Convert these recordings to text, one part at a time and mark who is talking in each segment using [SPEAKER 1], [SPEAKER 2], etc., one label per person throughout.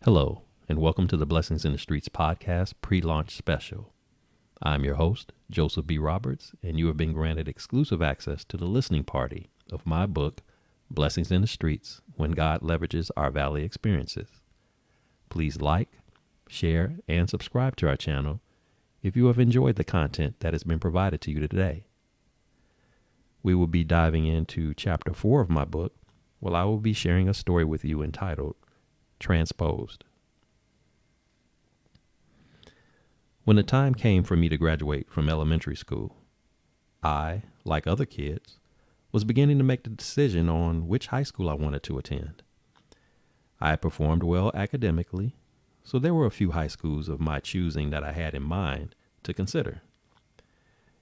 [SPEAKER 1] Hello, and welcome to the Blessings in the Streets podcast pre-launch special. I'm your host, Joseph B. Roberts, and you have been granted exclusive access to the listening party of my book, Blessings in the Streets, When God Leverages Our Valley Experiences. Please like, share, and subscribe to our channel if you have enjoyed the content that has been provided to you today. We will be diving into Chapter 4 of my book, where I will be sharing a story with you entitled Transposed. When the time came for me to graduate from elementary school, I, like other kids, was beginning to make the decision on which high school I wanted to attend. I had performed well academically, so there were a few high schools of my choosing that I had in mind to consider.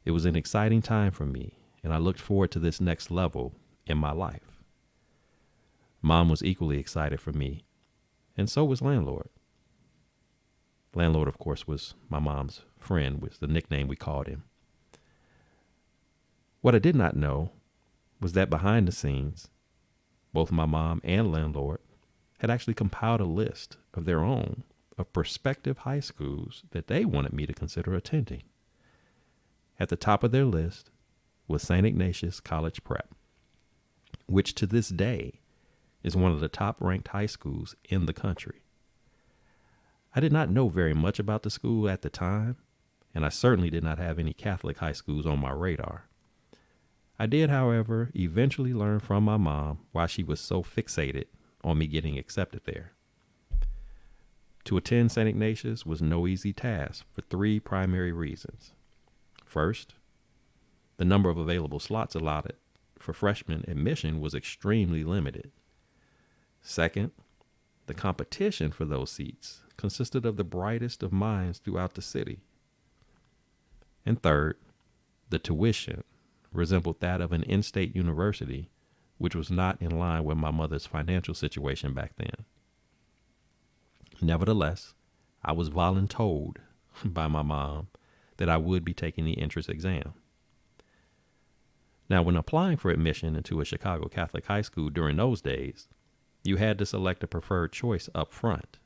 [SPEAKER 1] It was an exciting time for me, and I looked forward to this next level in my life. Mom was equally excited for me, and so was Landlord. Landlord, of course, was my mom's friend, was the nickname we called him. What I did not know was that behind the scenes, both my mom and Landlord had actually compiled a list of their own of prospective high schools that they wanted me to consider attending. At the top of their list was St. Ignatius College Prep, which to this day is one of the top-ranked high schools in the country. I did not know very much about the school at the time, and I certainly did not have any Catholic high schools on my radar. I did, however, eventually learn from my mom why she was so fixated on me getting accepted there. To attend St. Ignatius was no easy task for three primary reasons. First, the number of available slots allotted for freshman admission was extremely limited. Second, the competition for those seats consisted of the brightest of minds throughout the city. And third, the tuition resembled that of an in-state university, which was not in line with my mother's financial situation back then. Nevertheless, I was voluntold by my mom that I would be taking the entrance exam. Now, when applying for admission into a Chicago Catholic high school during those days, you had to select a preferred choice up front.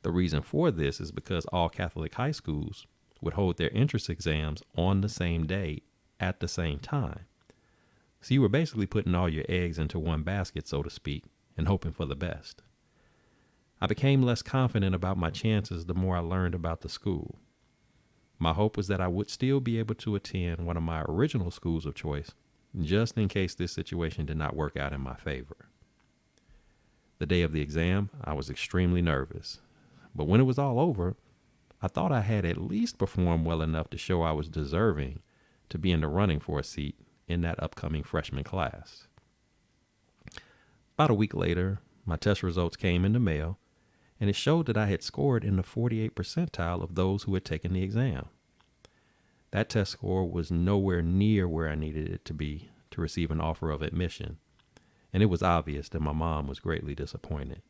[SPEAKER 1] The reason for this is because all Catholic high schools would hold their entrance exams on the same day at the same time. So you were basically putting all your eggs into one basket, so to speak, and hoping for the best. I became less confident about my chances the more I learned about the school. My hope was that I would still be able to attend one of my original schools of choice, just in case this situation did not work out in my favor. The day of the exam, I was extremely nervous, but when it was all over, I thought I had at least performed well enough to show I was deserving to be in the running for a seat in that upcoming freshman class. About a week later, my test results came in the mail, and it showed that I had scored in the 48th percentile of those who had taken the exam. That test score was nowhere near where I needed it to be to receive an offer of admission, and it was obvious that my mom was greatly disappointed.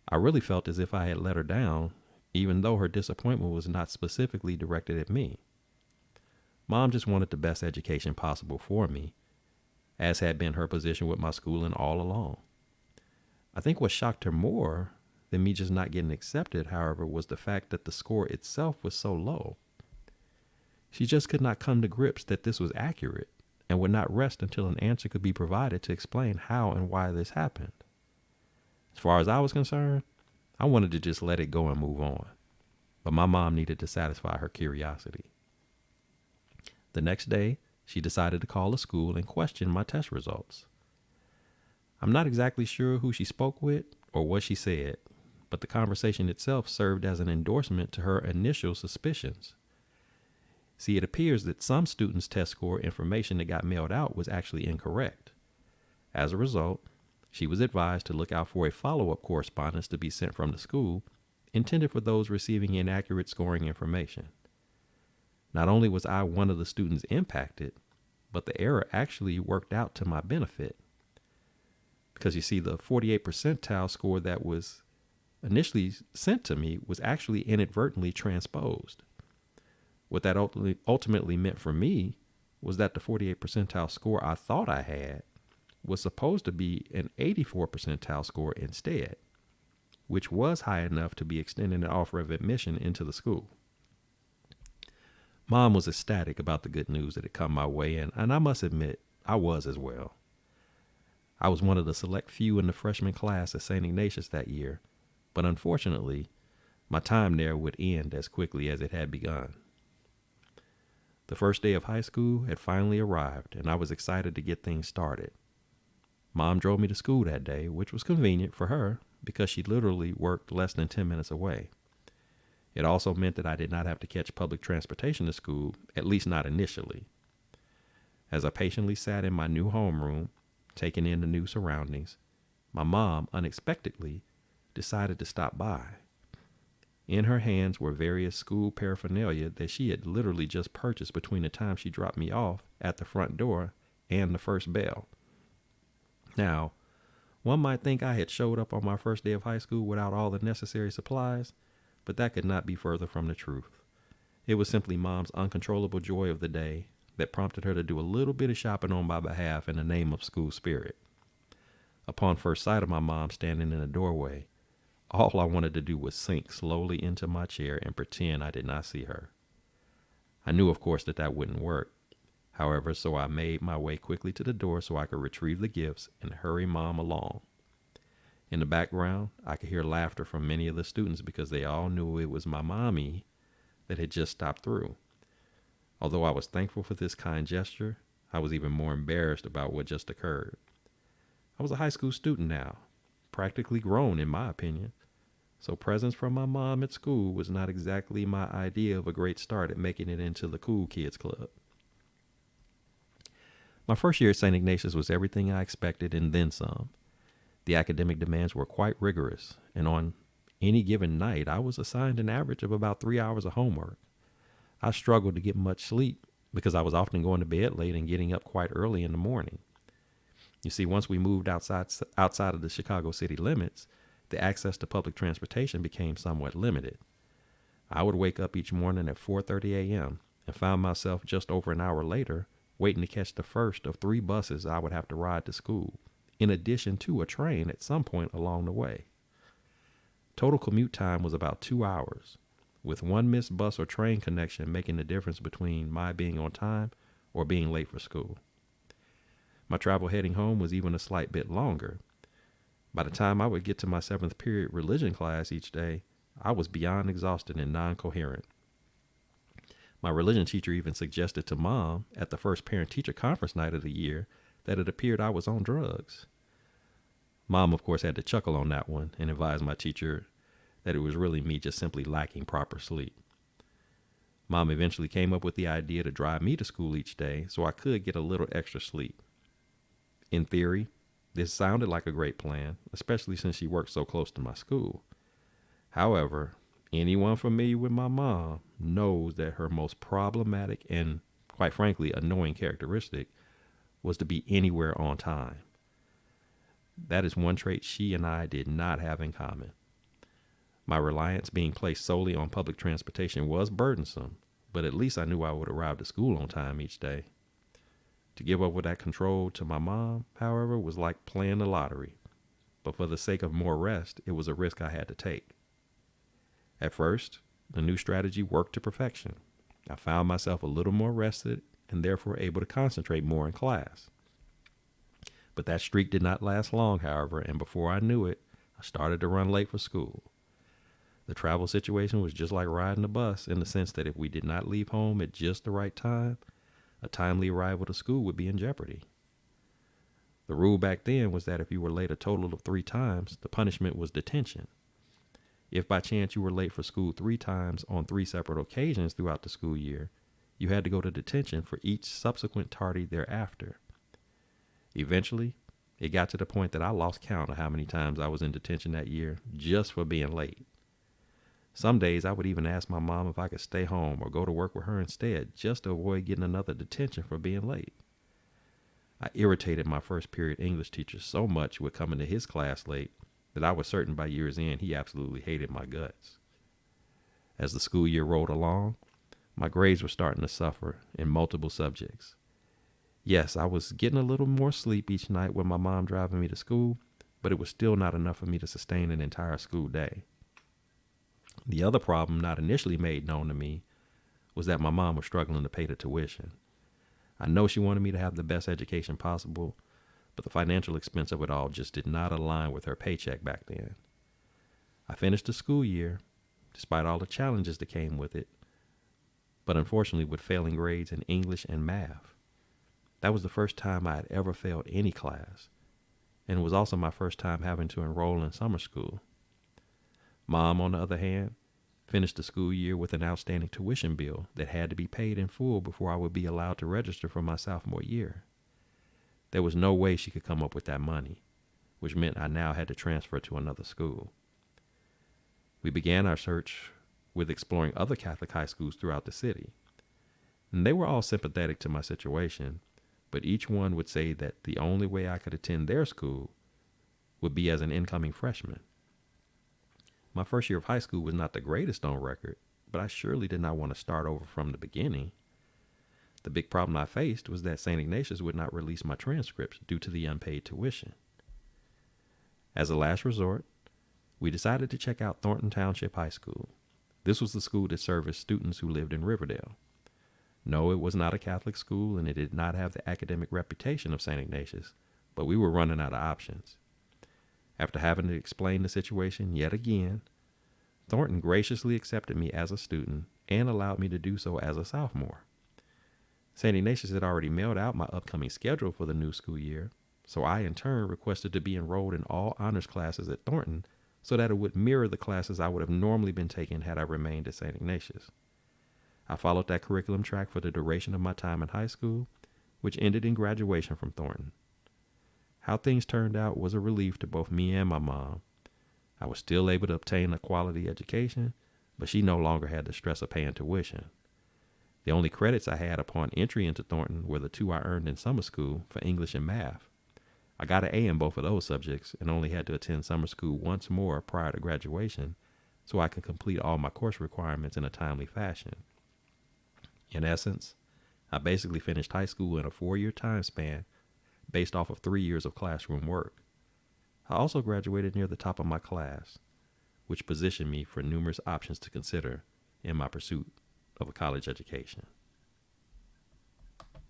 [SPEAKER 1] I really felt as if I had let her down, even though her disappointment was not specifically directed at me. Mom just wanted the best education possible for me, as had been her position with my schooling all along. I think what shocked her more than me just not getting accepted, however, was the fact that the score itself was so low. She just could not come to grips that this was accurate and would not rest until an answer could be provided to explain how and why this happened. As far as I was concerned, I wanted to just let it go and move on, but my mom needed to satisfy her curiosity. The next day, she decided to call the school and question my test results. I'm not exactly sure who she spoke with or what she said, but the conversation itself served as an endorsement to her initial suspicions. See, it appears that some students' test score information that got mailed out was actually incorrect. As a result, she was advised to look out for a follow-up correspondence to be sent from the school, intended for those receiving inaccurate scoring information. Not only was I one of the students impacted, but the error actually worked out to my benefit. Because you see, the 48th percentile score that was initially sent to me was actually inadvertently transposed. What that ultimately meant for me was that the 48th percentile score I thought I had was supposed to be an 84th percentile score instead, which was high enough to be extending an offer of admission into the school. Mom was ecstatic about the good news that had come my way, and I must admit, I was as well. I was one of the select few in the freshman class at St. Ignatius that year, but unfortunately, my time there would end as quickly as it had begun. The first day of high school had finally arrived, and I was excited to get things started. Mom drove me to school that day, which was convenient for her because she literally worked less than 10 minutes away. It also meant that I did not have to catch public transportation to school, at least not initially. As I patiently sat in my new homeroom, taking in the new surroundings, my mom unexpectedly decided to stop by. In her hands were various school paraphernalia that she had literally just purchased between the time she dropped me off at the front door and the first bell. Now, one might think I had showed up on my first day of high school without all the necessary supplies, but that could not be further from the truth. It was simply Mom's uncontrollable joy of the day that prompted her to do a little bit of shopping on my behalf in the name of school spirit. Upon first sight of my mom standing in the doorway, all I wanted to do was sink slowly into my chair and pretend I did not see her. I knew, of course, that wouldn't work. However, so I made my way quickly to the door so I could retrieve the gifts and hurry Mom along. In the background, I could hear laughter from many of the students because they all knew it was my mommy that had just stopped through. Although I was thankful for this kind gesture, I was even more embarrassed about what just occurred. I was a high school student now, practically grown in my opinion, so presents from my mom at school was not exactly my idea of a great start at making it into the cool kids club. My first year at St. Ignatius was everything I expected and then some. The academic demands were quite rigorous, and on any given night, I was assigned an average of about 3 hours of homework. I struggled to get much sleep because I was often going to bed late and getting up quite early in the morning. You see, once we moved outside of the Chicago city limits, the access to public transportation became somewhat limited. I would wake up each morning at 4:30 a.m. and found myself just over an hour later waiting to catch the first of 3 buses I would have to ride to school, in addition to a train at some point along the way. Total commute time was about 2 hours, with one missed bus or train connection making the difference between my being on time or being late for school. My travel heading home was even a slight bit longer. By the time I would get to my 7th period religion class each day, I was beyond exhausted and non-coherent. My religion teacher even suggested to Mom at the first parent-teacher conference night of the year that it appeared I was on drugs. Mom, of course, had to chuckle on that one and advised my teacher that it was really me just simply lacking proper sleep. Mom eventually came up with the idea to drive me to school each day so I could get a little extra sleep. In theory, this sounded like a great plan, especially since she worked so close to my school. However, anyone familiar with my mom knows that her most problematic and, quite frankly, annoying characteristic was to be anywhere on time. That is one trait she and I did not have in common. My reliance being placed solely on public transportation was burdensome, but at least I knew I would arrive to school on time each day. To give up with that control to my mom, however, was like playing the lottery. But for the sake of more rest, it was a risk I had to take. At first, the new strategy worked to perfection. I found myself a little more rested and therefore able to concentrate more in class. But that streak did not last long, however, and before I knew it, I started to run late for school. The travel situation was just like riding a bus in the sense that if we did not leave home at just the right time, a timely arrival to school would be in jeopardy. The rule back then was that if you were late a total of 3 times, the punishment was detention. If by chance you were late for school 3 times on 3 separate occasions throughout the school year, you had to go to detention for each subsequent tardy thereafter. Eventually, it got to the point that I lost count of how many times I was in detention that year just for being late. Some days I would even ask my mom if I could stay home or go to work with her instead just to avoid getting another detention for being late. I irritated my first period English teacher so much with coming to his class late that I was certain by year's end he absolutely hated my guts. As the school year rolled along, my grades were starting to suffer in multiple subjects. Yes, I was getting a little more sleep each night with my mom driving me to school, but it was still not enough for me to sustain an entire school day. The other problem, not initially made known to me, was that my mom was struggling to pay the tuition. I know she wanted me to have the best education possible, but the financial expense of it all just did not align with her paycheck back then. I finished the school year, despite all the challenges that came with it, but unfortunately with failing grades in English and math. That was the first time I had ever failed any class, and it was also my first time having to enroll in summer school. Mom, on the other hand, finished the school year with an outstanding tuition bill that had to be paid in full before I would be allowed to register for my sophomore year. There was no way she could come up with that money, which meant I now had to transfer to another school. We began our search with exploring other Catholic high schools throughout the city, and they were all sympathetic to my situation, but each one would say that the only way I could attend their school would be as an incoming freshman. My first year of high school was not the greatest on record, but I surely did not want to start over from the beginning. The big problem I faced was that St. Ignatius would not release my transcripts due to the unpaid tuition. As a last resort, we decided to check out Thornton Township High School. This was the school that serviced students who lived in Riverdale. No, it was not a Catholic school, and it did not have the academic reputation of St. Ignatius, but we were running out of options. After having to explain the situation yet again, Thornton graciously accepted me as a student and allowed me to do so as a sophomore. St. Ignatius had already mailed out my upcoming schedule for the new school year, so I in turn requested to be enrolled in all honors classes at Thornton so that it would mirror the classes I would have normally been taking had I remained at St. Ignatius. I followed that curriculum track for the duration of my time in high school, which ended in graduation from Thornton. How things turned out was a relief to both me and my mom. I was still able to obtain a quality education, but she no longer had the stress of paying tuition. The only credits I had upon entry into Thornton were the 2 I earned in summer school for English and math. I got an A in both of those subjects and only had to attend summer school once more prior to graduation so I could complete all my course requirements in a timely fashion. In essence, I basically finished high school in a 4-year time span based off of 3 years of classroom work. I also graduated near the top of my class, which positioned me for numerous options to consider in my pursuit of a college education.